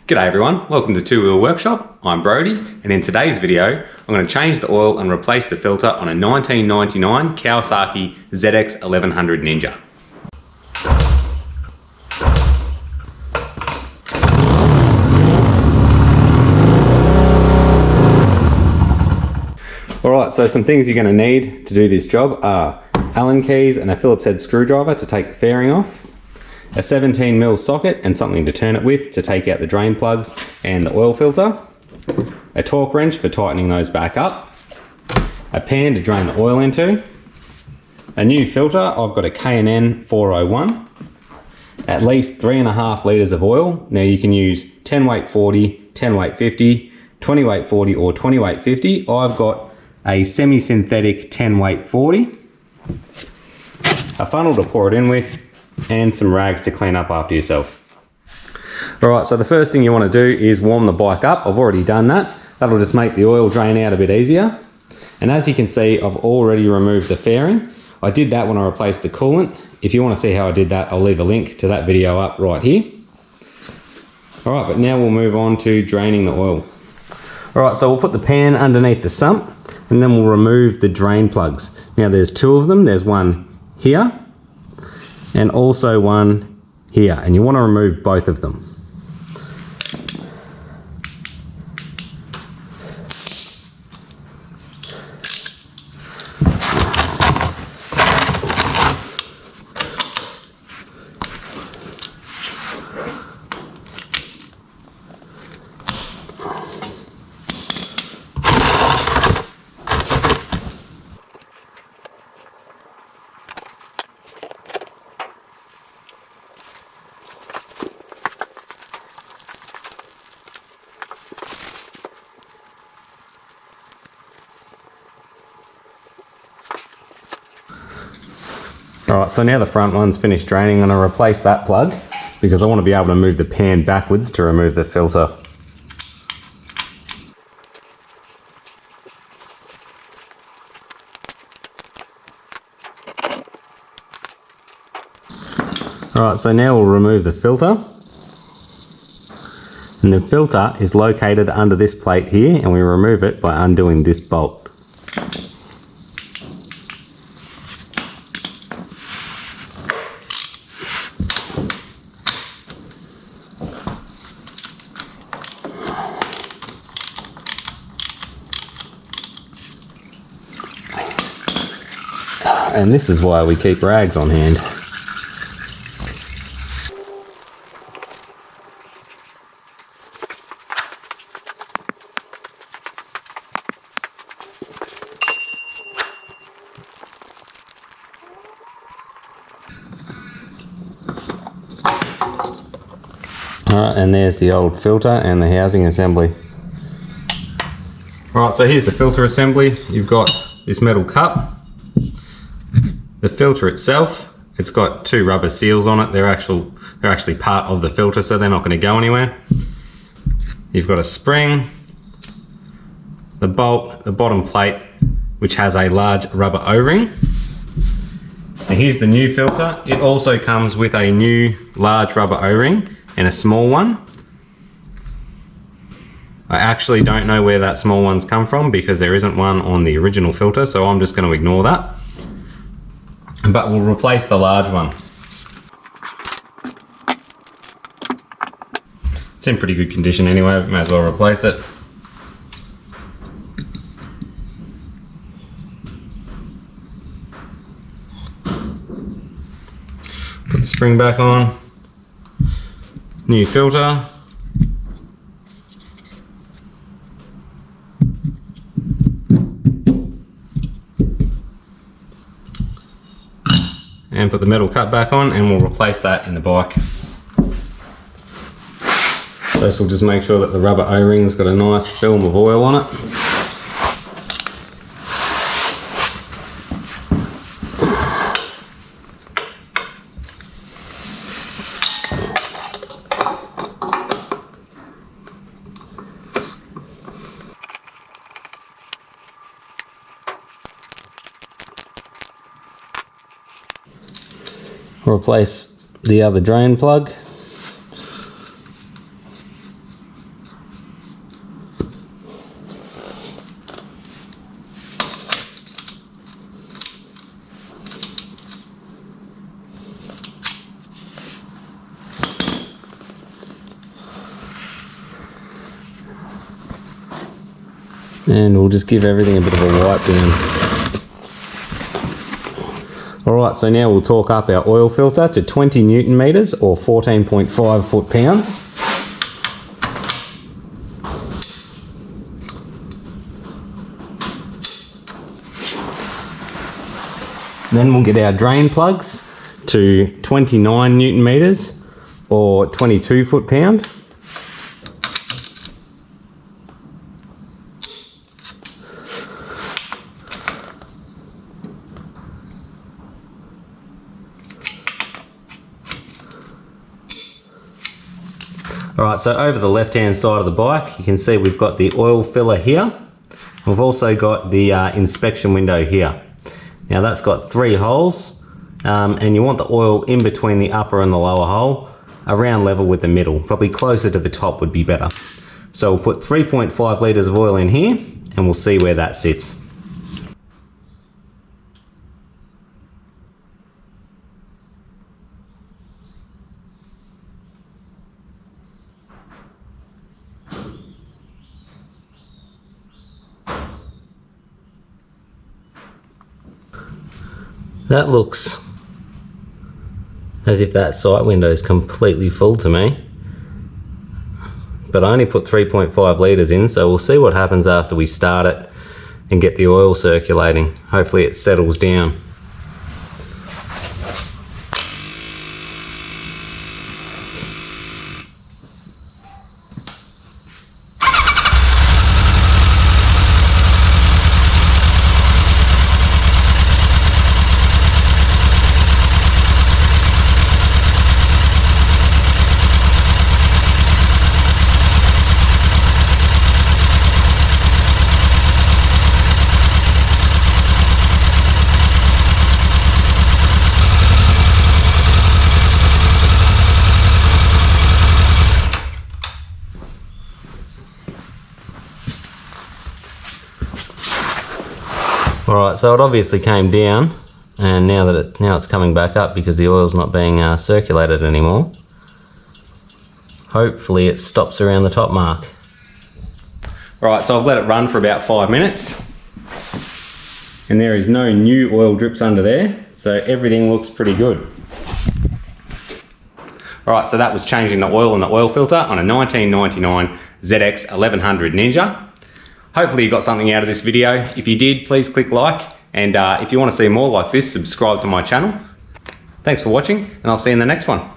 G'day everyone, welcome to Two Wheel Workshop. I'm Brody, and in today's video I'm going to change the oil and replace the filter on a 1999 Kawasaki ZX 1100 Ninja. Alright, so some things you're going to need to do this job are Allen keys and a Phillips head screwdriver to take the fairing off, a 17mm socket and something to turn it with to take out the drain plugs and the oil filter, a torque wrench for tightening those back up, a pan to drain the oil into, a new filter. I've got a K&N 401, at least 3.5 litres of oil. Now you can use 10 weight 40, 10 weight 50, 20 weight 40 or 20 weight 50. I've got a semi-synthetic 10 weight 40, a funnel to pour it in with, and some rags to clean up after yourself. Alright, so the first thing you want to do is warm the bike up. I've already done that. That'll just make the oil drain out a bit easier. And as you can see, I've already removed the fairing. I did that when I replaced the coolant. If you want to see how I did that, I'll leave a link to that video up right here. Alright, but now we'll move on to draining the oil. Alright, so we'll put the pan underneath the sump and then we'll remove the drain plugs. Now there's two of them. There's one here and also one here, and you want to remove both of them. Alright, so now the front one's finished draining. I'm going to replace that plug because I want to be able to move the pan backwards to remove the filter. Alright, so now we'll remove the filter. And the filter is located under this plate here, and we remove it by undoing this bolt. And this is why we keep rags on hand. Alright, and there's the old filter and the housing assembly. Alright, so here's the filter assembly. You've got this metal cup. The filter itself, it's got two rubber seals on it. They're actually part of the filter, so they're not going to go anywhere. You've got a spring, the bolt, the bottom plate, which has a large rubber O-ring. And here's the new filter. It also comes with a new large rubber O-ring and a small one. I actually don't know where that small one's come from because there isn't one on the original filter, so I'm just going to ignore that. But we'll replace the large one. It's in pretty good condition anyway, we may as well replace it. Put the spring back on. New filter. And put the metal cup back on, and we'll replace that in the bike. So this will just make sure that the rubber O-ring's got a nice film of oil on it. Replace the other drain plug. And we'll just give everything a bit of a wipe down. Alright, so now we'll torque up our oil filter to 20 Newton meters or 14.5 foot-pounds. Then we'll get our drain plugs to 29 Newton meters or 22 foot-pound. Alright, so over the left hand side of the bike you can see we've got the oil filler here. We've also got the inspection window here. Now that's got 3 holes and you want the oil in between the upper and the lower hole, around level with the middle, probably closer to the top would be better. So we'll put 3.5 litres of oil in here and we'll see where that sits. That looks as if that sight window is completely full to me. But I only put 3.5 litres in, so we'll see what happens after we start it and get the oil circulating. Hopefully it settles down. Alright, so it obviously came down, and now it's coming back up because the oil's not being circulated anymore. Hopefully it stops around the top mark. Alright, so I've let it run for about 5 minutes. And there is no new oil drips under there, so everything looks pretty good. Alright, so that was changing the oil in the oil filter on a 1999 ZX 1100 Ninja. Hopefully you got something out of this video. If you did, please click like, and if you want to see more like this, subscribe to my channel. Thanks for watching, and I'll see you in the next one.